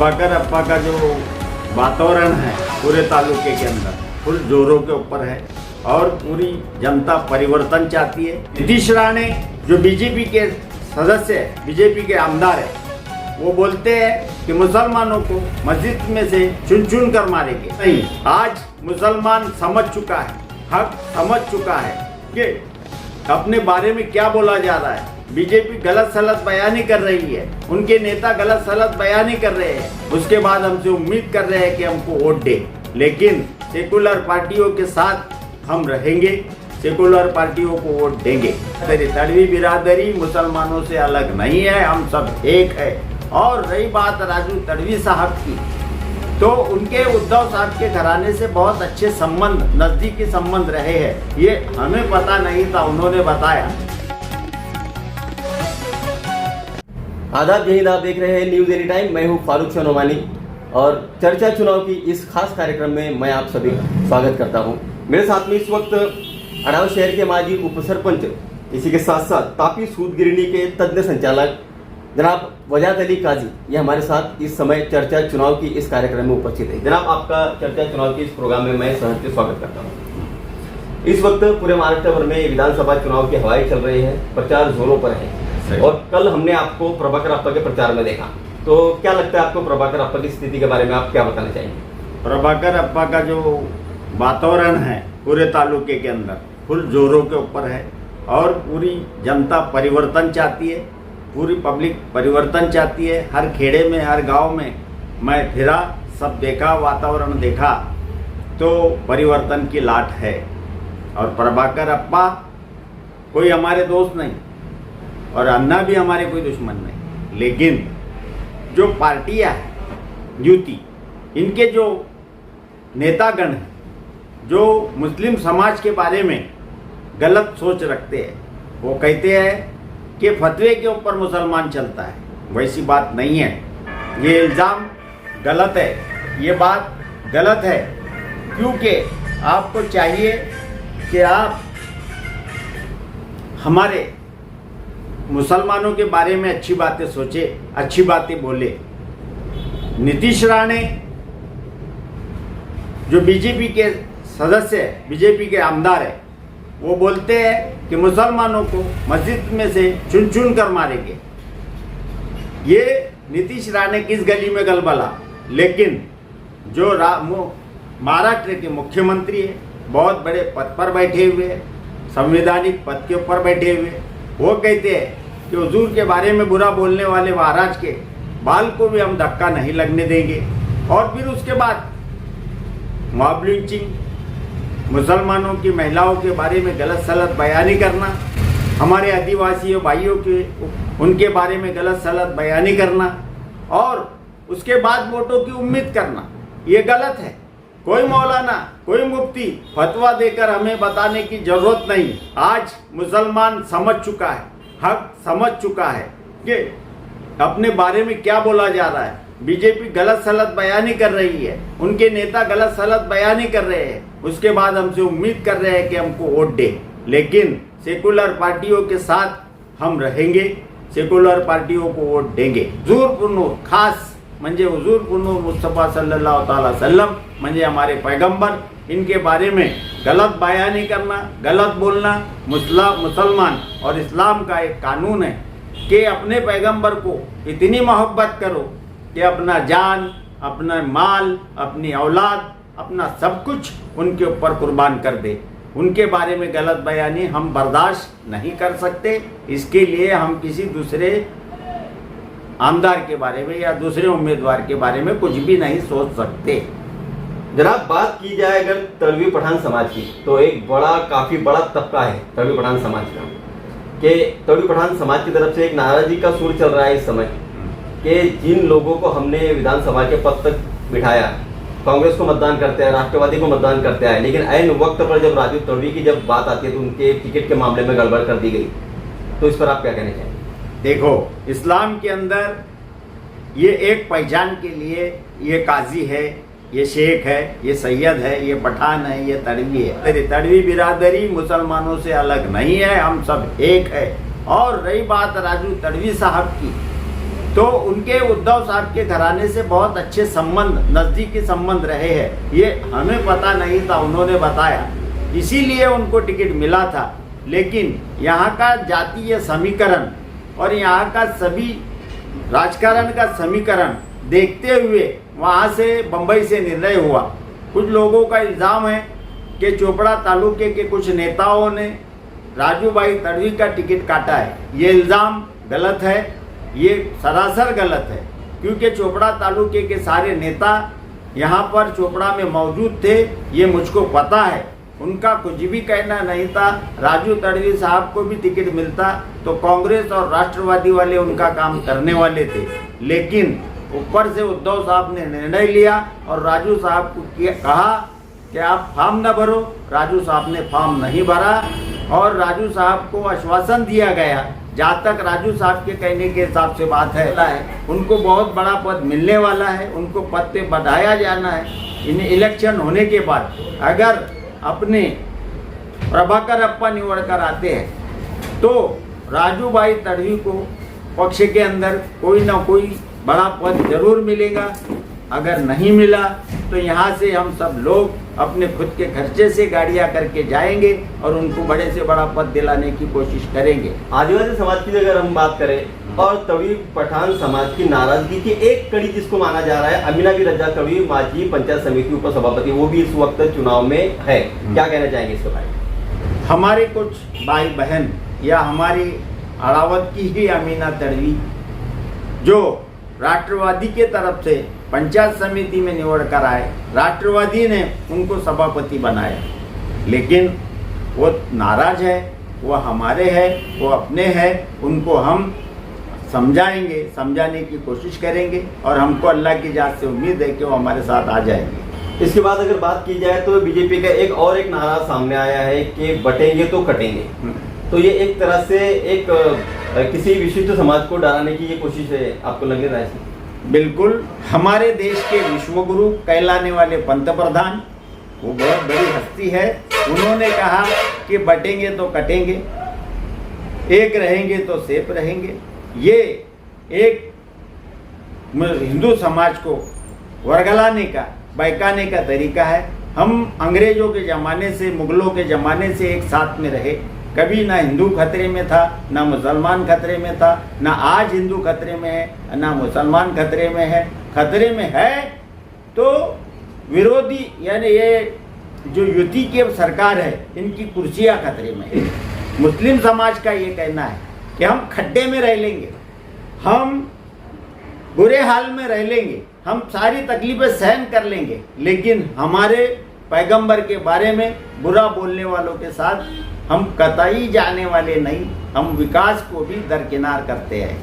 प्रभाकर अप्पा का जो वातावरण है पूरे तालुके के अंदर फुल जोरों के ऊपर है और पूरी जनता परिवर्तन चाहती है। नीतीश राणे जो बीजेपी के सदस्य है, बीजेपी के आमदार है, वो बोलते हैं कि मुसलमानों को मस्जिद में से चुन चुन कर मारेंगे। नहीं, आज मुसलमान समझ चुका है, हक समझ चुका है कि अपने बारे में क्या बोला जा रहा है। बीजेपी गलत सलत बयानी कर रही है, उनके नेता गलत सलत बयानी कर रहे हैं, उसके बाद हमसे उम्मीद कर रहे हैं कि हमको वोट दे। लेकिन सेकुलर पार्टियों के साथ हम रहेंगे, सेकुलर पार्टियों को वोट देंगे। तड़वी बिरादरी मुसलमानों से अलग नहीं है, हम सब एक है। और रही बात राजू तड़वी साहब की, तो उनके उद्धव साहब के घराने से बहुत अच्छे संबंध, नजदीकी संबंध रहे हैं। ये हमें पता नहीं था, उन्होंने बताया। आदाब, यही आप देख रहे हैं न्यूज़ एनी टाइम। मैं हूं फारूक शनोमानी और चर्चा चुनाव की इस खास कार्यक्रम में मैं आप सभी का स्वागत करता हूं। मेरे साथ में इस वक्त अडाव शहर के माजी उप सरपंच, इसी के साथ साथ तापी सूद गिरनी के तज्ञ संचालक जनाब वजात अली काजी, ये हमारे साथ इस समय चर्चा चुनाव की इस कार्यक्रम में उपस्थित है। जनाब, आपका चर्चा चुनाव की इस प्रोग्राम में मैं सहर्ष स्वागत करता हूँ। इस वक्त पूरे महाराष्ट्र भर में विधानसभा चुनाव की हवाएं चल रही है, प्रचार जोरों पर है और कल हमने आपको प्रभाकर अप्पा के प्रचार में देखा। तो क्या लगता है आपको प्रभाकर अप्पा की स्थिति के बारे में आप क्या बताना चाहेंगे? प्रभाकर अप्पा का जो वातावरण है पूरे तालुके के अंदर फुल जोरों के ऊपर है और पूरी जनता परिवर्तन चाहती है, पूरी पब्लिक परिवर्तन चाहती है। हर खेड़े में, हर गांव में मैं फिरा, सब देखा, वातावरण देखा, तो परिवर्तन की लाट है। और प्रभाकर अप्पा कोई हमारे दोस्त नहीं और अन्ना भी हमारे कोई दुश्मन नहीं, लेकिन जो पार्टियां हैं युति, इनके जो नेतागण हैं, जो मुस्लिम समाज के बारे में गलत सोच रखते हैं, वो कहते हैं कि फतवे के ऊपर मुसलमान चलता है। वैसी बात नहीं है, ये इल्ज़ाम गलत है, ये बात गलत है। क्योंकि आपको चाहिए कि आप हमारे मुसलमानों के बारे में अच्छी बातें सोचे, अच्छी बातें बोले। नीतीश राणे जो बीजेपी के सदस्य है, बीजेपी के आमदार है, वो बोलते हैं कि मुसलमानों को मस्जिद में से चुन चुन कर मारेंगे। ये नीतीश राणे किस गली में गलबला। लेकिन जो महाराष्ट्र के मुख्यमंत्री है, बहुत बड़े पद पर बैठे हुए हैं, संवैधानिक पद के ऊपर बैठे हुए, वो कहते हैं कि हुजूर के बारे में बुरा बोलने वाले महाराज के बाल को भी हम धक्का नहीं लगने देंगे। और फिर उसके बाद मॉब लिंचिंग, मुसलमानों की महिलाओं के बारे में गलत सलत बयानी करना, हमारे आदिवासी भाइयों के उनके बारे में गलत सलत बयानी करना और उसके बाद वोटों की उम्मीद करना, ये गलत है। कोई मौलाना, कोई मुफ्ती फतवा देकर हमें बताने की जरूरत नहीं। आज मुसलमान समझ चुका है, हक समझ चुका है कि अपने बारे में क्या बोला जा रहा है। बीजेपी गलत सलत बयानी कर रही है, उनके नेता गलत सलत बयानी कर रहे हैं, उसके बाद हमसे उम्मीद कर रहे हैं कि हमको वोट दे। लेकिन सेकुलर पार्टियों के साथ हम रहेंगे, सेकुलर पार्टियों को वोट देंगे। हुजूर पुरनूर खास म्हणजे हुजूर पुरनूर मुस्तफा सल्लल्लाहु अलैहि वसल्लम म्हणजे हमारे पैगंबर, इनके बारे में गलत बयानी करना, गलत बोलना मुसलमान और इस्लाम का एक कानून है कि अपने पैगंबर को इतनी मोहब्बत करो कि अपना जान, अपना माल, अपनी औलाद, अपना सब कुछ उनके ऊपर कुर्बान कर दे। उनके बारे में गलत बयानी हम बर्दाश्त नहीं कर सकते। इसके लिए हम किसी दूसरे आमदार के बारे में या दूसरे उम्मीदवार के बारे में कुछ भी नहीं सोच सकते। जनाब, बात की जाए अगर तड़वी पठान समाज की, तो एक काफी बड़ा तबका है तड़वी पठान समाज का, कि तड़वी पठान समाज की तरफ से एक नाराजगी का सुर चल रहा है इस समय कि जिन लोगों को हमने विधानसभा के पद तक बिठाया, कांग्रेस को मतदान करते हैं, राष्ट्रवादी को मतदान करते हैं, लेकिन ऐन वक्त पर जब राजू तड़वी की जब बात आती है तो उनके टिकट के मामले में गड़बड़ कर दी गई। तो इस पर आप क्या कहना चाहेंगे? देखो, इस्लाम के अंदर ये एक पहचान के लिए ये काजी है, ये शेख है, ये सैयद है, ये पठान है, ये तड़वी है। तड़वी बिरादरी मुसलमानों से अलग नहीं है, हम सब एक है। और रही बात राजू तड़वी साहब की, तो उनके उद्धव साहब के घराने से बहुत अच्छे संबंध, नज़दीकी संबंध रहे हैं। ये हमें पता नहीं था, उन्होंने बताया, इसीलिए उनको टिकट मिला था। लेकिन यहाँ का जातीय समीकरण और यहाँ का सभी राजकारण का समीकरण देखते हुए वहाँ से बम्बई से निर्णय हुआ। कुछ लोगों का इल्ज़ाम है कि चोपड़ा तालुके के कुछ नेताओं ने राजू भाई तड़वी का टिकट काटा है। ये इल्ज़ाम गलत है, ये सरासर गलत है, क्योंकि चोपड़ा तालुके के सारे नेता यहाँ पर चोपड़ा में मौजूद थे, ये मुझको पता है। उनका कुछ भी कहना नहीं था। राजू तड़वी साहब को भी टिकट मिलता तो कांग्रेस और राष्ट्रवादी वाले उनका काम करने वाले थे, लेकिन ऊपर से उद्धव साहब ने निर्णय लिया और राजू साहब को कहा कि आप फॉर्म न भरो। राजू साहब ने फॉर्म नहीं भरा और राजू साहब को आश्वासन दिया गया, जहाँ तक राजू साहब के कहने के हिसाब से बात है, उनको बहुत बड़ा पद मिलने वाला है, उनको पद पे बढ़ाया जाना है। इन इलेक्शन होने के बाद अगर अपने प्रभाकर अप्पा निवड़ कर आते हैं तो राजू भाई तड़वी को पक्ष के अंदर कोई ना कोई बड़ा पद जरूर मिलेगा। अगर नहीं मिला तो यहाँ से हम सब लोग अपने खुद के खर्चे से गाड़ियाँ करके जाएंगे और उनको बड़े से बड़ा पद दिलाने की कोशिश करेंगे। आदिवासी समाज की अगर हम बात करें और तड़वी पठान समाज की नाराजगी की एक कड़ी जिसको माना जा रहा है, अमीना भी रज्जा तड़वी माजी पंचायत समिति उप सभापति, वो भी इस वक्त चुनाव में है, क्या कहना चाहेंगे इसके बारे में? हमारे कुछ भाई बहन या हमारी अड़ावत की ही अमीना तड़वी जो राष्ट्रवादी के तरफ से पंचायत समिति में निवड़ कर आए, राष्ट्रवादी ने उनको सभापति बनाया, लेकिन वो नाराज है, वो हमारे हैं, वो अपने हैं, उनको हम समझाएंगे, समझाने की कोशिश करेंगे और हमको अल्लाह की जात से उम्मीद है कि वो हमारे साथ आ जाएंगे। इसके बाद अगर बात की जाए तो बीजेपी का एक नारा सामने आया है कि बटेंगे तो कटेंगे। तो ये एक तरह से एक किसी विशिष्ट समाज को डराने की ये कोशिश है, आपको लग रहा है? बिल्कुल। हमारे देश के विश्वगुरु कहलाने वाले पंत प्रधान, वो बहुत बड़ी हस्ती है, उन्होंने कहा कि बटेंगे तो कटेंगे, एक रहेंगे तो सेफ रहेंगे। ये एक हिंदू समाज को वर्गलाने का, बहकाने का तरीका है। हम अंग्रेजों के ज़माने से, मुगलों के ज़माने से एक साथ में रहे, कभी ना हिंदू खतरे में था, ना मुसलमान खतरे में था, ना आज हिंदू खतरे में है, ना मुसलमान खतरे में है। खतरे में है तो विरोधी, यानी ये जो युति की सरकार है, इनकी कुर्सियां खतरे में है। मुस्लिम समाज का ये कहना है कि हम खड्डे में रह लेंगे, हम बुरे हाल में रह लेंगे, हम सारी तकलीफें सहन कर लेंगे, लेकिन हमारे पैगंबर के बारे में बुरा बोलने वालों के साथ हम कतई जाने वाले नहीं। हम विकास को भी दरकिनार करते हैं।